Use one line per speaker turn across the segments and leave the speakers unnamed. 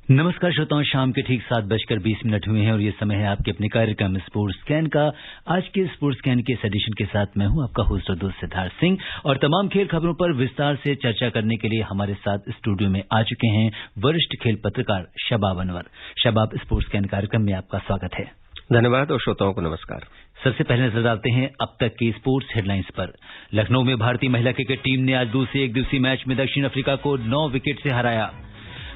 नमस्कार श्रोताओं, शाम के ठीक 7:20 हुए हैं और ये समय है आपके अपने कार्यक्रम स्पोर्ट्स स्कैन का। आज के स्पोर्ट्स स्कैन के इस एडिशन के साथ मैं हूं आपका होस्ट और दोस्त सिद्धार्थ सिंह, और तमाम खेल खबरों पर विस्तार से चर्चा करने के लिए हमारे साथ स्टूडियो में आ चुके हैं वरिष्ठ खेल पत्रकार शबाब अनवर। शबाब, स्पोर्ट्स स्कैन कार्यक्रम में आपका स्वागत है।
धन्यवाद और श्रोताओं को नमस्कार।
सबसे पहले नजर डालते हैं अब तक की स्पोर्ट्स हेडलाइंस पर। लखनऊ में भारतीय महिला क्रिकेट टीम ने आज दूसरे एक दिवसीय मैच में दक्षिण अफ्रीका को 9 विकेट से हराया।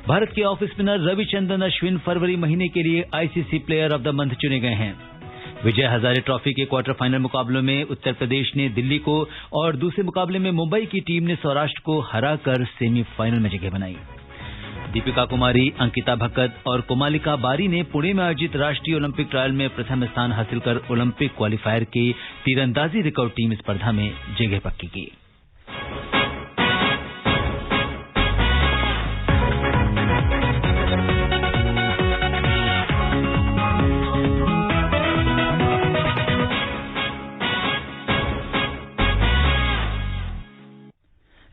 भारत के ऑफ स्पिनर रविचंद्रन अश्विन फरवरी महीने के लिए ICC player of the month चुने गए हैं। विजय हजारे ट्रॉफी के क्वार्टर फाइनल मुकाबलों में उत्तर प्रदेश ने दिल्ली को और दूसरे मुकाबले में मुंबई की टीम ने सौराष्ट्र को हराकर सेमीफाइनल में जगह बनाई। दीपिका कुमारी, अंकिता भक्कत और कोमालिका बारी ने पुणे में आयोजित राष्ट्रीय ओलंपिक ट्रायल में प्रथम स्थान हासिल कर ओलंपिक क्वालिफायर के तीरंदाजी रिकर्व टीम स्पर्धा में जगह पक्की की।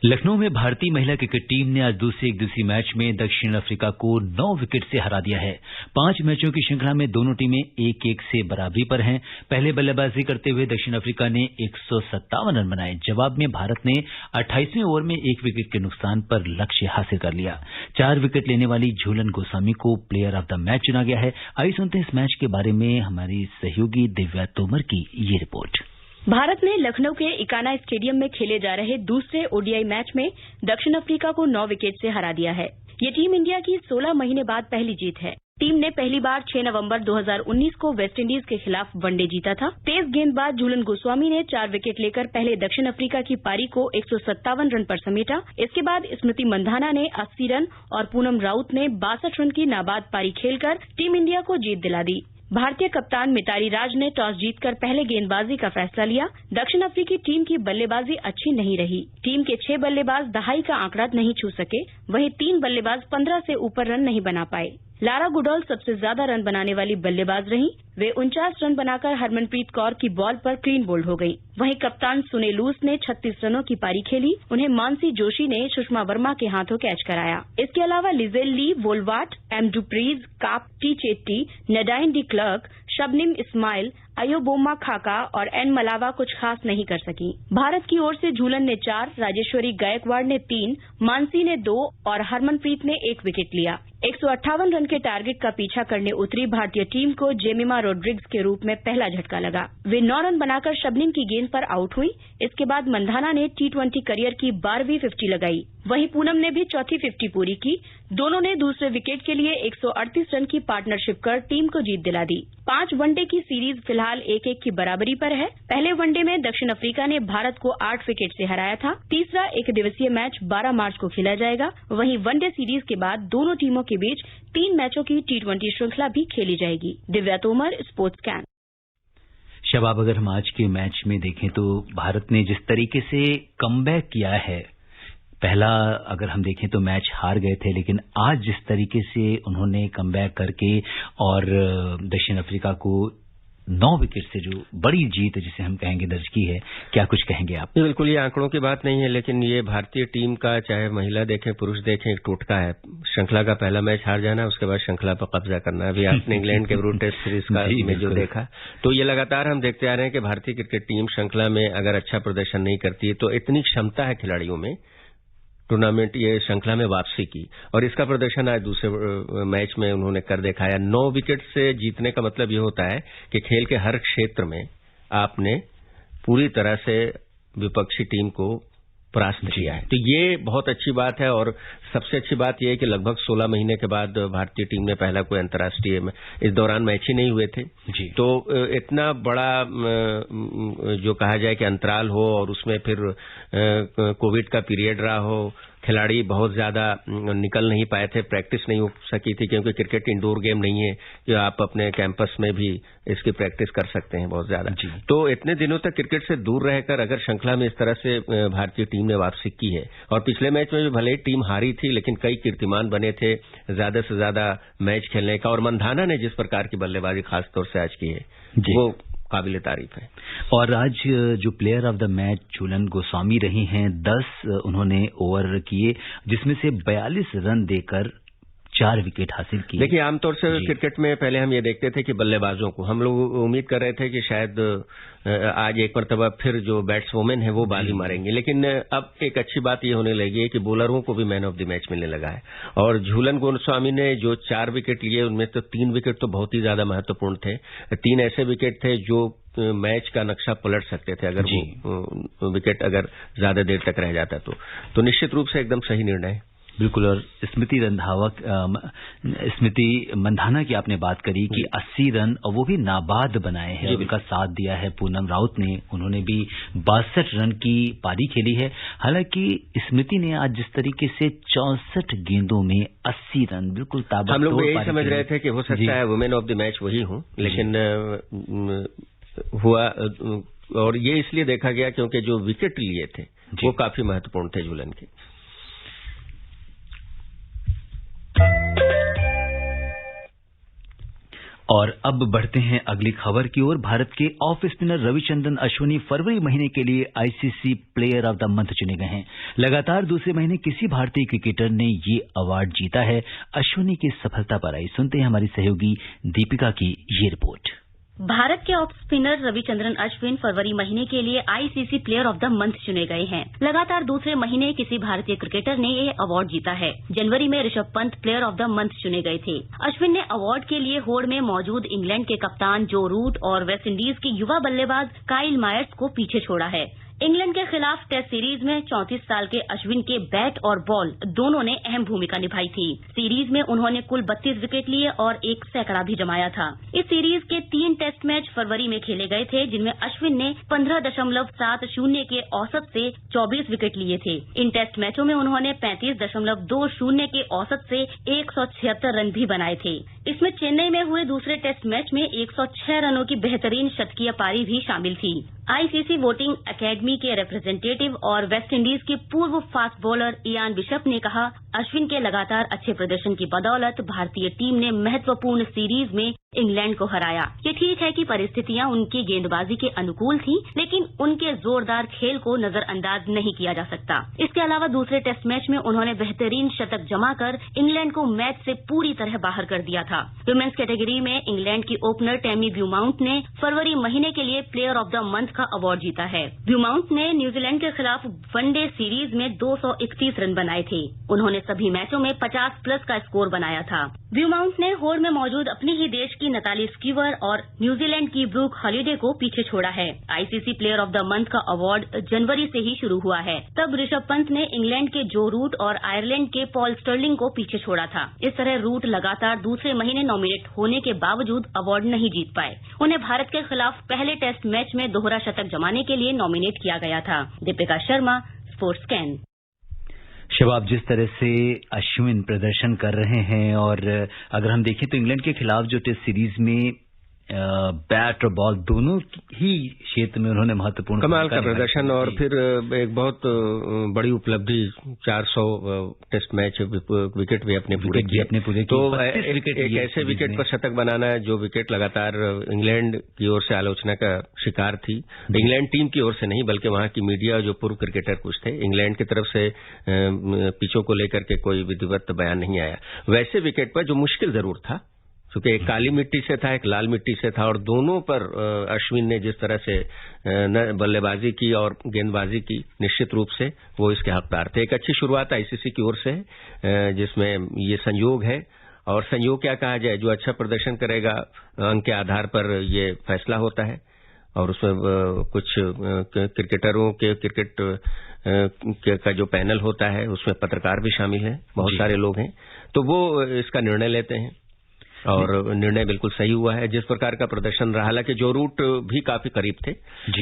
लखनऊ में भारतीय महिला क्रिकेट टीम ने आज दूसरे एक दिवसीय मैच में दक्षिण अफ्रीका को 9 विकेट से हरा दिया है। 5 मैचों की श्रृंखला में दोनों टीमें 1-1 से बराबरी पर हैं। पहले बल्लेबाजी करते हुए दक्षिण अफ्रीका ने 157 रन बनाए। जवाब में भारत ने 28वें ओवर में 1 विकेट के नुकसान पर लक्ष्य हासिल कर लिया। 4 विकेट लेने वाली झूलन गोस्वामी को प्लेयर ऑफ द मैच चुना गया है। आइए सुनते हैं इस मैच के बारे में हमारी सहयोगी दिव्या तोमर की ये रिपोर्ट।
भारत ने लखनऊ के इकाना स्टेडियम में खेले जा रहे दूसरे ओडीआई मैच में दक्षिण अफ्रीका को 9 विकेट से हरा दिया है। ये टीम इंडिया की 16 महीने बाद पहली जीत है। टीम ने पहली बार 6 नवंबर 2019 को वेस्टइंडीज के खिलाफ वनडे जीता था। तेज गेंदबाज झूलन गोस्वामी ने 4 विकेट लेकर पहले दक्षिण अफ्रीका की पारी को 157 रन पर समेटा। इसके बाद स्मृति मंधाना ने 80 रन और पूनम राउत ने 62 रन की नाबाद पारी खेलकर टीम इंडिया को जीत दिला दी। भारतीय कप्तान मिताली राज ने टॉस जीतकर पहले गेंदबाजी का फैसला लिया। दक्षिण अफ्रीकी टीम की बल्लेबाजी अच्छी नहीं रही। टीम के 6 बल्लेबाज दहाई का आंकड़ा नहीं छू सके, वहीं 3 बल्लेबाज 15 से ऊपर रन नहीं बना पाए। लारा गुडॉल सबसे ज्यादा रन बनाने वाली बल्लेबाज रहीं। वे 49 रन बनाकर हरमनप्रीत कौर की बॉल पर क्लीन बोल्ड हो गई। वहीं कप्तान सुने लूस ने 36 रनों की पारी खेली। उन्हें मानसी जोशी ने सुषमा वर्मा के हाथों कैच कराया। इसके अलावा Lizelle Lee, Wolvaardt, M du Preez, Kapp T Chetty, Nadine de Klerk, Shabnim Ismail, Ayabonga Khaka और एन मलावा कुछ खास नहीं कर सकी। भारत की ओर से झूलन ने 4, राजेश्वरी गायकवाड़ ने 3, मानसी ने 2 और हरमनप्रीत ने 1 विकेट लिया। 158 रन के टारगेट का पीछा करने उतरी भारतीय टीम को जेमिमा रोड्रिग्स के रूप में पहला झटका लगा। वे 9 रन बनाकर शबनिम की गेंद पर आउट हुई। इसके बाद मंधाना ने T20 करियर की 12वीं 50 लगाई। वहीं पूनम ने भी चौथी 50 पूरी की। दोनों ने दूसरे विकेट के लिए 138 रन की पार्टनरशिप कर टीम को जीत दिला दी। 5 वनडे की सीरीज फिलहाल 1-1 की बराबरी पर है। पहले वनडे में दक्षिण अफ्रीका ने भारत को 8 विकेट से हराया था। तीसरा एक दिवसीय मैच 12 मार्च को खेला जाएगा। वहीं वनडे सीरीज के बाद दोनों टीमों के बीच 3 मैचों की T20 श्रृंखला भी खेली जाएगी। Divya Tomar, sports scan.
शबाब, अगर हम आज के मैच में देखें तो भारत ने जिस तरीके से कमबैक किया है, पहला अगर हम देखें तो मैच हार गए थे, लेकिन आज जिस तरीके से उन्होंने कमबैक करके और दक्षिण अफ्रीका को 9 विकेट से जो बड़ी जीत जिसे हम कहेंगे दर्ज की है, क्या कुछ कहेंगे आप?
बिल्कुल, ये आंकड़ों की बात नहीं है, लेकिन ये भारतीय टीम का, चाहे महिला देखें पुरुष देखें, एक टोटका है। श्रृंखला का पहला मैच हार जाना, उसके बाद श्रृंखला पर कब्जा करना। अभी आपने इंग्लैंड के ब्रूट टेस्ट सीरीज का में जो देखा, तो ये लगातार हम देखते आ रहे हैं कि भारतीय क्रिकेट टीम श्रृंखला में अगर अच्छा प्रदर्शन नहीं करती है तो इतनी क्षमता है खिलाड़ियों में टूर्नामेंट ये श्रृंखला में वापसी की, और इसका प्रदर्शन आज दूसरे मैच में उन्होंने कर दिखाया। 9 विकेट से जीतने का मतलब ये होता है कि खेल के हर क्षेत्र में आपने पूरी तरह से विपक्षी टीम को परास्त किया है, तो ये बहुत अच्छी बात है। और सबसे अच्छी बात यह है कि लगभग 16 महीने के बाद भारतीय टीम में पहला कोई अंतर्राष्ट्रीय इस दौरान मैच ही नहीं हुए थे जी। तो इतना बड़ा जो कहा जाए कि अंतराल हो और उसमें फिर कोविड का पीरियड रहा हो, खिलाड़ी बहुत ज्यादा निकल नहीं पाए थे, प्रैक्टिस नहीं हो सकी थी, क्योंकि क्रिकेट इंडोर गेम नहीं है कि आप अपने कैंपस में भी इसकी प्रैक्टिस कर सकते हैं बहुत ज्यादा। तो इतने दिनों तक क्रिकेट से दूर रहकर अगर श्रृंखला में इस तरह से भारतीय टीम ने वापसी की है, और पिछले मैच में भी भले ही टीम हारी थी लेकिन कई कीर्तिमान बने थे ज्यादा से ज्यादा मैच खेलने का, और मंधाना ने जिस प्रकार की बल्लेबाजी खासतौर से आज की है वो काबिले तारीफ है।
और आज जो player of the match Jhulan Goswami रही हैं, 10 उन्होंने ओवर किए जिसमें से 42 रन देकर 4 विकेट हासिल की।
देखिए, आमतौर से क्रिकेट में पहले हम ये देखते थे कि बल्लेबाजों को हम लोग उम्मीद कर रहे थे कि शायद आज एक मरतबा फिर जो बैट्सवुमेन है वो बाजी मारेंगे, लेकिन अब एक अच्छी बात ये होने लगी है कि बॉलरों को भी मैन ऑफ द मैच मिलने लगा है। और झूलन गोस्वामी ने जो 4 विकेट लिए उनमें तो 3 विकेट तो बहुत ही ज्यादा महत्वपूर्ण थे। 3 ऐसे विकेट थे जो मैच का नक्शा पलट सकते थे अगर वो विकेट अगर ज्यादा देर तक रह जाता तो निश्चित रूप से एकदम सही निर्णय।
बिल्कुल। और स्मृति मंधाना की आपने बात करी कि 80 रन और वो भी नाबाद बनाए हैं, उनका साथ दिया है पूनम राउत ने, उन्होंने भी 62 रन की पारी खेली है। हालांकि स्मृति ने आज जिस तरीके से 64 गेंदों में 80 रन, बिल्कुल ताबड़तोड़,
हम लोग यही समझ रहे थे कि हो सकता है वुमेन ऑफ द मैच वही हूं, लेकिन हुआ। और ये इसलिए देखा गया क्योंकि जो विकेट लिए थे वो काफी महत्वपूर्ण थे झूलन के।
और अब बढ़ते हैं अगली खबर की ओर। भारत के ऑफ स्पिनर रविचंद्रन अश्विनी फरवरी महीने के लिए ICC player of the month चुने गए हैं। लगातार दूसरे महीने किसी भारतीय क्रिकेटर ने ये अवार्ड जीता है। अश्विनी की सफलता पर आई सुनते हैं हमारी सहयोगी दीपिका की ये रिपोर्ट।
भारत के ऑफ स्पिनर रविचंद्रन अश्विन फरवरी महीने के लिए ICC player of the month चुने गए हैं। लगातार दूसरे महीने किसी भारतीय क्रिकेटर ने ये अवार्ड जीता है। जनवरी में Rishabh Pant player of the month चुने गए थे। अश्विन ने अवार्ड के लिए होड़ में मौजूद इंग्लैंड के कप्तान जो रूट और वेस्टइंडीज की युवा बल्लेबाज काइल मायर्स को पीछे छोड़ा है। इंग्लैंड के खिलाफ टेस्ट सीरीज में 34 साल के अश्विन के बैट और बॉल दोनों ने अहम भूमिका निभाई थी। सीरीज में उन्होंने कुल 32 विकेट लिए और 1 सैकड़ा भी जमाया था। इस सीरीज के 3 टेस्ट मैच फरवरी में खेले गए थे, जिनमें अश्विन ने 15.70 के औसत से 24 विकेट लिए थे। इन टेस्ट मैचों में उन्होंने 35.20 के औसत से 176 रन भी बनाए थे। इसमें चेन्नई में हुए दूसरे टेस्ट मैच में 106 रनों की बेहतरीन शतकीय पारी भी शामिल थी। आईसीसी वोटिंग एकेडमी के रिप्रेजेंटेटिव और वेस्टइंडीज के पूर्व फास्ट बॉलर इयान बिशप ने कहा, अश्विन के लगातार अच्छे प्रदर्शन की बदौलत भारतीय टीम ने महत्वपूर्ण सीरीज में इंग्लैंड को हराया। ये ठीक है कि परिस्थितियां उनकी गेंदबाजी के अनुकूल थीं, लेकिन उनके जोरदार खेल को नजरअंदाज नहीं किया जा सकता। इसके अलावा दूसरे टेस्ट मैच में उन्होंने बेहतरीन शतक जमाकर इंग्लैंड को मैच से पूरी तरह बाहर कर दिया था। वुमेन्स कैटेगरी में इंग्लैंड की ओपनर टैमी ब्यूमाउंट ने फरवरी महीने के लिए प्लेयर ऑफ द मंथ का अवार्ड जीता है। ब्यूमाउंट ने न्यूजीलैंड के खिलाफ वनडे सीरीज में 231 रन बनाए थे। उन्होंने सभी मैचों में 50+ का स्कोर बनाया था। ब्यूमाउंट ने होड़ में मौजूद अपने ही देश की नताली स्कीवर और न्यूजीलैंड की ब्रूक हॉलिडे को पीछे छोड़ा है। ICC player of the month का अवार्ड जनवरी से ही शुरू हुआ है। तब ऋषभ पंत ने इंग्लैंड के जो रूट और आयरलैंड के पॉल स्टर्लिंग को पीछे छोड़ा था। इस तरह रूट लगातार दूसरे महीने नॉमिनेट होने के बावजूद अवार्ड नहीं जीत पाए। उन्हें भारत के खिलाफ पहले टेस्ट मैच में दोहरा शतक जमाने के लिए नॉमिनेट किया गया था। Deepika Sharma, sports can.
शबाब, जिस तरह से अश्विन प्रदर्शन कर रहे हैं और अगर हम देखें तो इंग्लैंड के खिलाफ जो टेस्ट सीरीज में बैट और बॉल दोनों ही क्षेत्र में उन्होंने महत्वपूर्ण
कमाल का प्रदर्शन और फिर एक बहुत बड़ी उपलब्धि 400 टेस्ट मैच विकेट भी अपने पूरे किए। तो एक ऐसे विकेट पर शतक बनाना जो विकेट लगातार इंग्लैंड की ओर से आलोचना का शिकार थी। इंग्लैंड टीम की ओर से नहीं बल्कि वहां की मीडिया जो पूर्व क्रिकेटर कुछ थे, इंग्लैंड की तरफ से पिचों को लेकर के कोई विधिवत बयान नहीं आया। वैसे विकेट पर जो मुश्किल जरूर था, क्योंकि एक काली मिट्टी से था, एक लाल मिट्टी से था, और दोनों पर अश्विन ने जिस तरह से बल्लेबाजी की और गेंदबाजी की, निश्चित रूप से वो इसके हकदार थे। एक अच्छी शुरुआत आईसीसी की ओर से जिसमें ये संयोग है, और संयोग क्या कहा जाए, जो अच्छा प्रदर्शन करेगा अंक के आधार पर ये फैसला होता है, और उसमें कुछ क्रिकेटरों के क्रिकेट का जो पैनल होता है उसमें पत्रकार भी शामिल हैं, बहुत सारे लोग हैं, तो वो इसका निर्णय लेते हैं और निर्णय बिल्कुल सही हुआ है। जिस प्रकार का प्रदर्शन रहा, हालांकि जो रूट भी काफी करीब थे,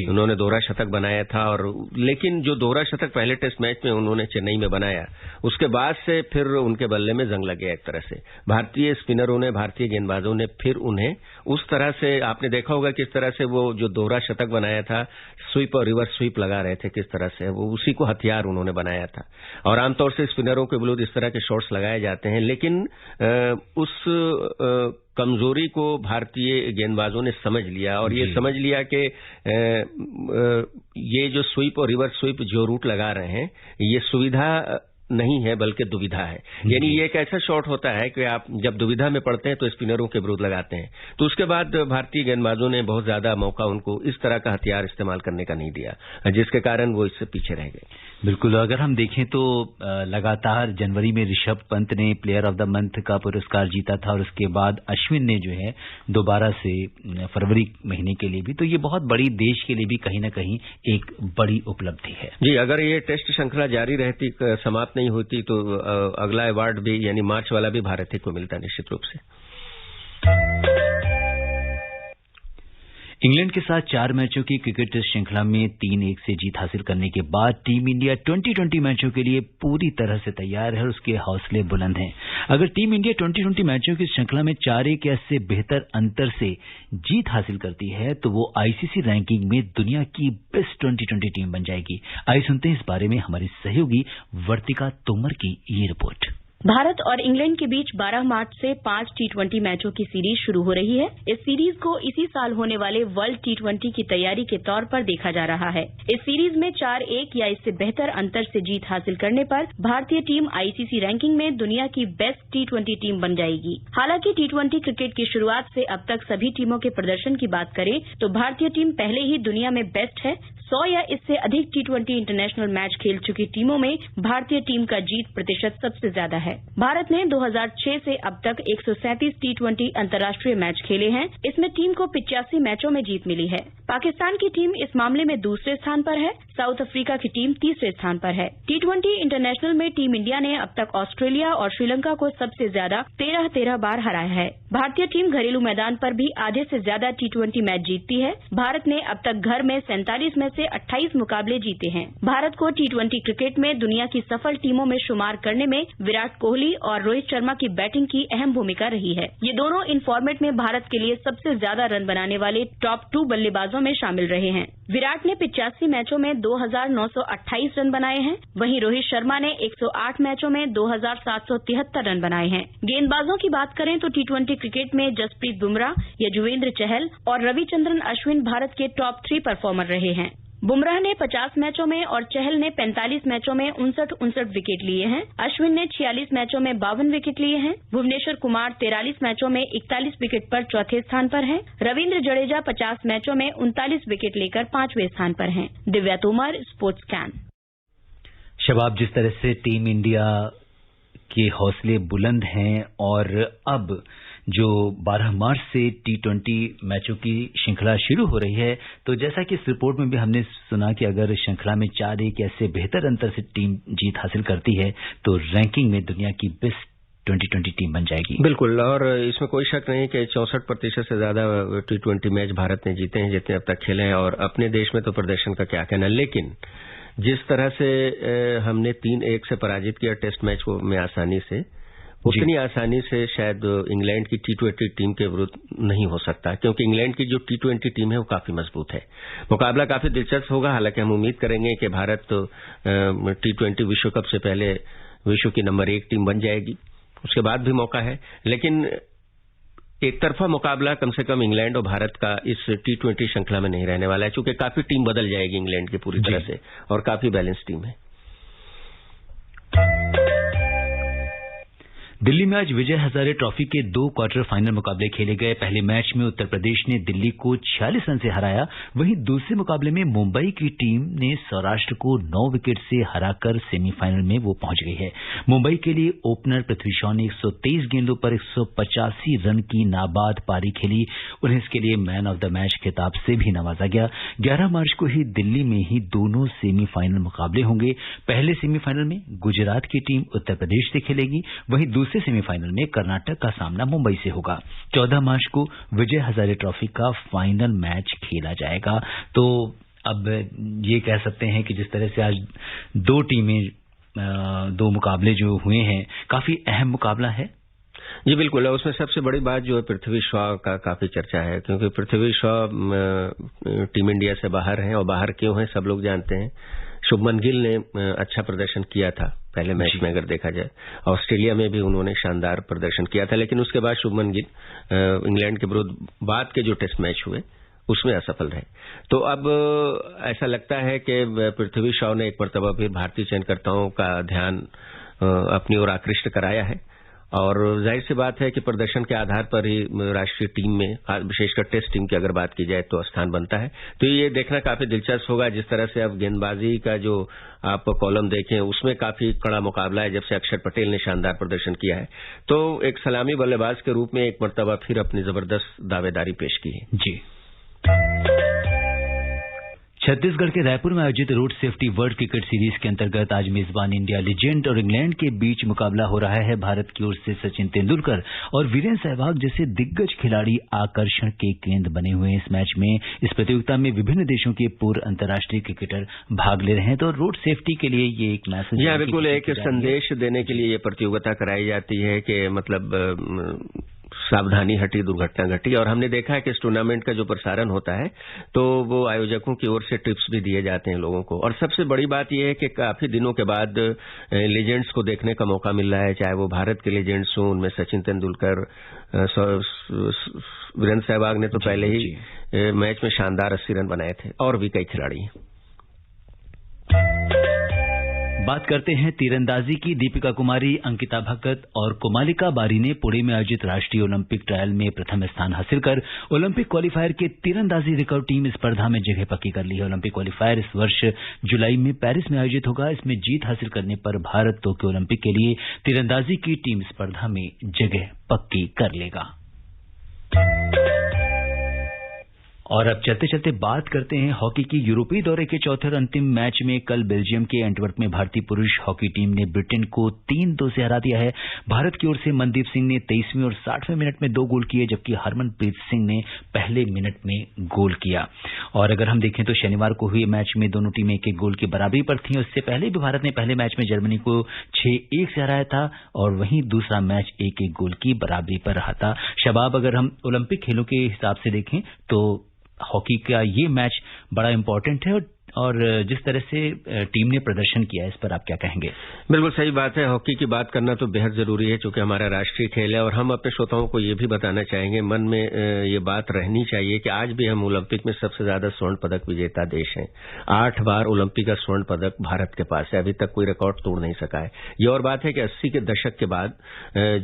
उन्होंने दोहरा शतक बनाया था, और लेकिन जो दोहरा शतक पहले टेस्ट मैच में उन्होंने चेन्नई में बनाया, उसके बाद से फिर उनके बल्ले में जंग लग गया एक तरह से। भारतीय स्पिनरों ने, भारतीय गेंदबाजों ने फिर उन्हें उस तरह से, आपने देखा होगा किस तरह से वो जो दोहरा शतक बनाया था, स्वीप और रिवर्स स्वीप लगा रहे थे, किस तरह से वो उसी को हथियार उन्होंने बनाया था। और आमतौर से स्पिनरों के विरुद्ध इस तरह के शॉट्स लगाए जाते हैं, लेकिन उस कमजोरी को भारतीय गेंदबाजों ने समझ लिया, और ये समझ लिया कि ये जो स्वीप और रिवर्स स्वीप जो रूट लगा रहे हैं, ये सुविधा नहीं है बल्कि दुविधा है। यानी ये एक ऐसा शॉट होता है कि आप जब दुविधा में पड़ते हैं तो स्पिनरों के विरुद्ध लगाते हैं। तो उसके बाद भारतीय गेंदबाजों ने बहुत ज्यादा मौका उनको इस तरह का हथियार इस्तेमाल करने का नहीं दिया, जिसके कारण वो इससे पीछे रह गए।
बिल्कुल, अगर हम देखें तो लगातार जनवरी में ऋषभ पंत ने प्लेयर ऑफ द मंथ का पुरस्कार जीता था और उसके बाद अश्विन ने जो है दोबारा से फरवरी महीने के लिए भी, तो ये बहुत बड़ी, देश के लिए भी कहीं ना कहीं एक बड़ी उपलब्धि है।
जी, अगर ये टेस्ट श्रृंखला जारी रहती, समाप्त नहीं होती, तो अगला अवार्ड भी यानी मार्च वाला भी भारत ही को मिलता निश्चित रूप से।
इंग्लैंड के साथ 4 मैचों की क्रिकेट टेस्ट श्रृंखला में 3-1 से जीत हासिल करने के बाद टीम इंडिया 2020 मैचों के लिए पूरी तरह से तैयार है और उसके हौसले बुलंद हैं। अगर टीम इंडिया 2020 मैचों की श्रृंखला में 4-1 या इससे बेहतर अंतर से जीत हासिल करती है तो वो आईसीसी रैंकिंग में दुनिया की बेस्ट 2020 टीम बन जाएगी। आइए सुनते हैं इस बारे में हमारी सहयोगी वर्तिका तोमर की ये रिपोर्ट।
भारत और इंग्लैंड के बीच 12 मार्च से 5 T20 मैचों की सीरीज शुरू हो रही है। इस सीरीज को इसी साल होने वाले वर्ल्ड T20 की तैयारी के तौर पर देखा जा रहा है। इस सीरीज में 4-1 या इससे बेहतर अंतर से जीत हासिल करने पर भारतीय टीम आईसीसी रैंकिंग में दुनिया की बेस्ट T20 टीम बन जाएगी। हालांकि T20 क्रिकेट की शुरुआत से अब तक सभी टीमों के प्रदर्शन की बात करें तो भारतीय टीम पहले ही दुनिया में बेस्ट है। 100 या इससे अधिक T20 इंटरनेशनल मैच खेल चुकी टीमों में भारतीय टीम का जीत प्रतिशत सबसे ज्यादा है। भारत ने 2006 से अब तक 137 T20 अंतर्राष्ट्रीय मैच खेले हैं। इसमें टीम को 85 मैचों में जीत मिली है। पाकिस्तान की टीम इस मामले में दूसरे स्थान पर है। साउथ अफ्रीका की टीम तीसरे स्थान पर है। T20 इंटरनेशनल में टीम इंडिया ने अब तक ऑस्ट्रेलिया और श्रीलंका को सबसे ज्यादा 13 बार हराया है। भारतीय टीम घरेलू मैदान पर भी आधे से ज्यादा T20 मैच जीतती है। भारत ने अब तक घर में 47 में से 28 मुकाबले जीते हैं। भारत को T20 क्रिकेट में दुनिया की सफल टीमों में शुमार करने में विराट कोहली और रोहित शर्मा की बैटिंग की अहम भूमिका रही है। ये दोनों इन फॉर्मेट में भारत के लिए सबसे ज्यादा रन बनाने वाले टॉप 2 बल्लेबाजों में शामिल रहे हैं। विराट ने 85 मैचों में 2,928 रन बनाए हैं। वहीं रोहित शर्मा ने 108 मैचों में 2,773 रन बनाए हैं। गेंदबाजों की बात करें तो T20 क्रिकेट में जसप्रीत बुमराह, यजुवेंद्र चहल और रविचंद्रन अश्विन भारत के टॉप 3 परफॉर्मर रहे हैं। बुमराह ने 50 मैचों में और चहल ने 45 मैचों में 59 विकेट लिए हैं। अश्विन ने 46 मैचों में 52 विकेट लिए हैं। भुवनेश्वर कुमार 43 मैचों में 41 विकेट पर चौथे स्थान पर हैं। रविंद्र जडेजा 50 मैचों में 39 विकेट लेकर 5वें स्थान पर हैं। Divya Tomar, sports can.
शबाब, जिस तरह से टीम इंडिया के हौसले बुलंद हैं और अब जो 12 मार्च से T20 मैचों की श्रृंखला शुरू हो रही है, तो जैसा कि इस रिपोर्ट में भी हमने सुना कि अगर श्रृंखला में 4-1 ऐसे बेहतर अंतर से टीम जीत हासिल करती है तो रैंकिंग में दुनिया की बेस्ट 2020 टीम बन जाएगी।
बिल्कुल, और इसमें कोई शक नहीं कि 64% से ज्यादा T20 मैच भारत ने जीते हैं जितने अब तक खेले हैं, और अपने देश में तो प्रदर्शन का क्या कहना। लेकिन जिस तरह से हमने 3-1 से पराजित किया टेस्ट मैच को में आसानी से, उतनी आसानी से शायद इंग्लैंड की T20 टीम के विरुद्ध नहीं हो सकता, क्योंकि इंग्लैंड की जो T20 टीम है वो काफी मजबूत है। मुकाबला काफी दिलचस्प होगा। हालांकि हम उम्मीद करेंगे कि भारत तो T20 विश्व कप से पहले विश्व की नंबर 1 टीम बन जाएगी, उसके बाद भी मौका है। लेकिन एक तरफा मुकाबला कम से कम इंग्लैंड और भारत का इस T20 श्रृंखला में नहीं रहने वाला है, चूंकि काफी टीम बदल जाएगी इंग्लैंड की पूरी तरह से, और काफी बैलेंस टीम है।
दिल्ली में आज विजय हजारे ट्रॉफी के 2 क्वार्टर फाइनल मुकाबले खेले गए। पहले मैच में उत्तर प्रदेश ने दिल्ली को 46 रन से हराया। वहीं दूसरे मुकाबले में मुंबई की टीम ने सौराष्ट्र को 9 विकेट से हराकर सेमीफाइनल में वो पहुंच गई है। मुंबई के लिए ओपनर पृथ्वी शॉ ने 123 गेंदों पर 185 रन की नाबाद पारी खेली। उन्हें इसके लिए मैन ऑफ द मैच खिताब से भी नवाजा गया। 11 मार्च को ही दिल्ली में ही दोनों सेमीफाइनल मुकाबले होंगे। पहले सेमीफाइनल में गुजरात की टीम उत्तर प्रदेश से खेलेगी, वहीं दूसरे सेमीफाइनल में कर्नाटक का सामना मुंबई से होगा। 14 मार्च को विजय हजारे ट्रॉफी का फाइनल मैच खेला जाएगा। तो अब ये कह सकते हैं कि जिस तरह से आज 2 टीमें 2 मुकाबले जो हुए हैं, काफी अहम मुकाबला है।
जी बिल्कुल, उसमें सबसे बड़ी बात जो है पृथ्वी शॉ का काफी चर्चा है, क्योंकि पृथ्वी शॉ टीम इंडिया से बाहर हैं, और बाहर क्यों हैं सब लोग जानते हैं। शुभमन गिल ने अच्छा प्रदर्शन किया था पहले मैच में, अगर देखा जाए ऑस्ट्रेलिया में भी उन्होंने शानदार प्रदर्शन किया था, लेकिन उसके बाद शुभमन गिल इंग्लैंड के विरुद्ध बाद के जो टेस्ट मैच हुए उसमें असफल रहे। तो अब ऐसा लगता है कि पृथ्वी शॉ ने एक मर्तबा फिर भारतीय चयनकर्ताओं का ध्यान अपनी ओर आकृष्ट कराया है और जाहिर सी बात है कि प्रदर्शन के आधार पर ही राष्ट्रीय टीम में, विशेषकर टेस्ट टीम की अगर बात की जाए तो स्थान बनता है। तो ये देखना काफी दिलचस्प होगा। जिस तरह से अब गेंदबाजी का जो आप कॉलम देखें उसमें काफी कड़ा मुकाबला है, जब से अक्षर पटेल ने शानदार प्रदर्शन किया है तो एक सलामी बल्लेबाज के रूप में एक मर्तबा फिर अपनी जबरदस्त दावेदारी पेश की है।
जी। छत्तीसगढ़ के रायपुर में आयोजित road safety world cricket series के अंतर्गत आज मेजबान इंडिया लीजेंड और इंग्लैंड के बीच मुकाबला हो रहा है। भारत की ओर से सचिन तेंदुलकर और वीरेंद्र सहवाग जैसे दिग्गज खिलाड़ी आकर्षण के केंद्र बने हुए हैं। इस मैच में, इस प्रतियोगिता में विभिन्न देशों के पूर्व अंतर्राष्ट्रीय क्रिकेटर भाग ले रहे हैं। तो रोड सेफ्टी के लिए ये एक मैसेज,
यह बिल्कुल एक संदेश देने के लिए ये प्रतियोगिता कराई जाती है कि मतलब सावधानी हटी दुर्घटना घटी। और हमने देखा है कि इस टूर्नामेंट का जो प्रसारण होता है तो वो आयोजकों की ओर से टिप्स भी दिए जाते हैं लोगों को। और सबसे बड़ी बात यह है कि काफी दिनों के बाद लेजेंड्स को देखने का मौका मिल रहा है, चाहे वो भारत के लेजेंड्स हों, उनमें सचिन तेंदुलकर, वीरेंद्र सहवाग ने तो पहले ही मैच में शानदार 80 रन बनाए थे, और भी कई खिलाड़ी हैं।
बात करते हैं तीरंदाजी की। दीपिका कुमारी, अंकिता भगत और कोमालिका बारी ने पुणे में आयोजित राष्ट्रीय ओलंपिक ट्रायल में प्रथम स्थान हासिल कर ओलंपिक क्वालीफायर के तीरंदाजी रिकर्व टीम स्पर्धा में जगह पक्की कर ली है। ओलंपिक क्वालीफायर इस वर्ष जुलाई में पेरिस में आयोजित होगा। इसमें जीत हासिल करने पर भारत टोक्यो ओलंपिक के लिए तीरंदाजी की टीम स्पर्धा में जगह पक्की कर लेगा। और अब चलते चलते बात करते हैं हॉकी की। यूरोपीय दौरे के चौथे और अंतिम मैच में कल बेल्जियम के एंटवर्प में भारतीय पुरुष हॉकी टीम ने ब्रिटेन को 3-2 से हरा दिया है। भारत की ओर से मनदीप सिंह ने 23वें और 60वें मिनट में 2 गोल किए, जबकि हरमनप्रीत सिंह ने पहले मिनट में गोल किया। और अगर हम देखें तो शनिवार को हुए मैच में दोनों टीमें एक एक गोल की बराबरी पर थीं। उससे पहले भी भारत ने पहले मैच में जर्मनी को 6-1 से हराया था और वहीं दूसरा मैच 1-1 गोल की बराबरी पर रहा था। शबाब, अगर हम ओलंपिक खेलों के हिसाब से देखें तो हॉकी का ये मैच बड़ा इंपॉर्टेंट है और जिस तरह से टीम ने प्रदर्शन किया है, इस पर आप क्या कहेंगे?
बिल्कुल सही बात है। हॉकी की बात करना तो बेहद जरूरी है, क्योंकि हमारा राष्ट्रीय खेल है। और हम अपने श्रोताओं को ये भी बताना चाहेंगे, मन में ये बात रहनी चाहिए कि आज भी हम ओलंपिक में सबसे ज्यादा स्वर्ण पदक विजेता देश हैं। 8 बार ओलंपिक का स्वर्ण पदक भारत के पास है, अभी तक कोई रिकॉर्ड तोड़ नहीं सका है। ये और बात है कि 80 के दशक के बाद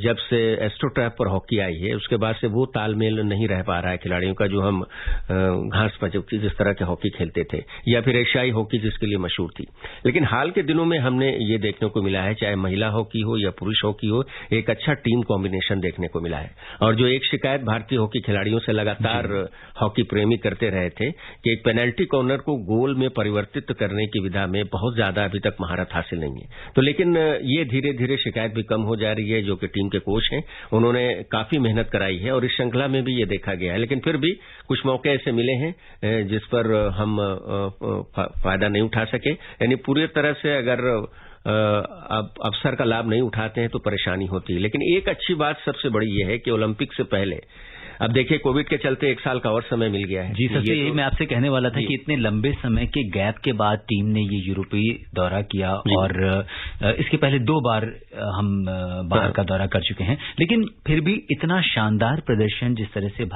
जब से एस्ट्रोटर्फ पर हॉकी आई है, उसके बाद से वो तालमेल नहीं रह पा रहा है खिलाड़ियों का, जो हम घास पर जिस तरह के हॉकी खेलते थे, या फिर एशियाई हॉकी जिसके लिए मशहूर थी। लेकिन हाल के दिनों में हमने ये देखने को मिला है, चाहे महिला हॉकी हो या पुरुष हॉकी हो, एक अच्छा टीम कॉम्बिनेशन देखने को मिला है। और जो एक शिकायत भारतीय हॉकी खिलाड़ियों से लगातार हॉकी प्रेमी करते रहे थे कि एक पेनल्टी कॉर्नर को गोल में परिवर्तित करने की विधा में बहुत ज्यादा अभी तक महारत हासिल नहीं है। तो लेकिन ये धीरे धीरे शिकायत भी कम हो जा रही है। जो कि टीम के कोच हैं, उन्होंने काफी मेहनत कराई है और इस श्रृंखला में भी ये देखा गया है। लेकिन फिर भी कुछ मौके ऐसे मिले हैं जिस पर हम फायदा नहीं उठा सके, यानी पूरी तरह से अगर अवसर का लाभ नहीं उठाते हैं तो परेशानी होती है। लेकिन एक अच्छी बात सबसे बड़ी यह है कि ओलंपिक से पहले, अब देखिए कोविड के चलते 1 साल का और समय मिल गया है।
जी, सबसे यही मैं आपसे कहने वाला था कि इतने लंबे समय के गैप के बाद टीम ने ये यूरोपीय दौरा किया और इसके पहले 2 बार हम बाहर का दौरा कर चुके हैं, लेकिन फिर भी इतना शानदार प्रदर्शन जिस तरह से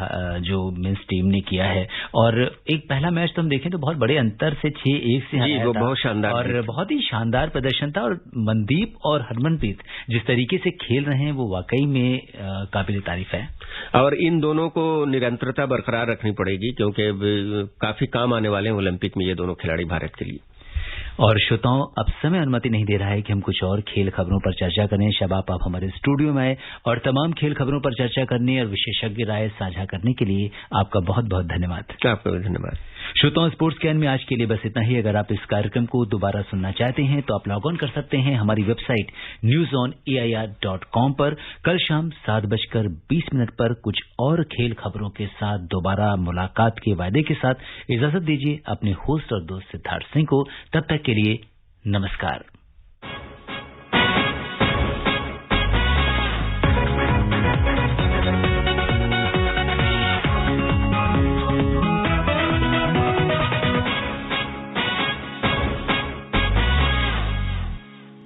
जो मेंस टीम ने किया है। और एक पहला मैच तो हम देखें तो बहुत बड़े अंतर से 6-1 से हराया था,
बहुत शानदार
और बहुत ही शानदार प्रदर्शन था। और मनदीप और हरमनप्रीत जिस तरीके से खेल रहे हैं वो वाकई में काबिल तारीफ है।
और इन दोनों को निरंतरता बरकरार रखनी पड़ेगी, क्योंकि काफी काम आने वाले हैं ओलंपिक में ये दोनों खिलाड़ी भारत के लिए।
और श्रोताओं, अब समय अनुमति नहीं दे रहा है कि हम कुछ और खेल खबरों पर चर्चा करें। शबाब, आप हमारे स्टूडियो में आए और तमाम खेल खबरों पर चर्चा करने और विशेषज्ञ राय साझा करने के लिए आपका बहुत बहुत धन्यवाद।
आपका भी धन्यवाद।
श्रोताओं, स्पोर्ट्स कैन में आज के लिए बस इतना ही। अगर आप इस कार्यक्रम को दोबारा सुनना चाहते हैं तो आप लॉग ऑन कर सकते हैं हमारी वेबसाइट newsonair.com पर। कल शाम 7:20 पर कुछ और खेल खबरों के साथ दोबारा मुलाकात के वादे के साथ इजाजत दीजिए अपने होस्ट और दोस्त सिद्धार्थ सिंह को। तब तक के लिए नमस्कार।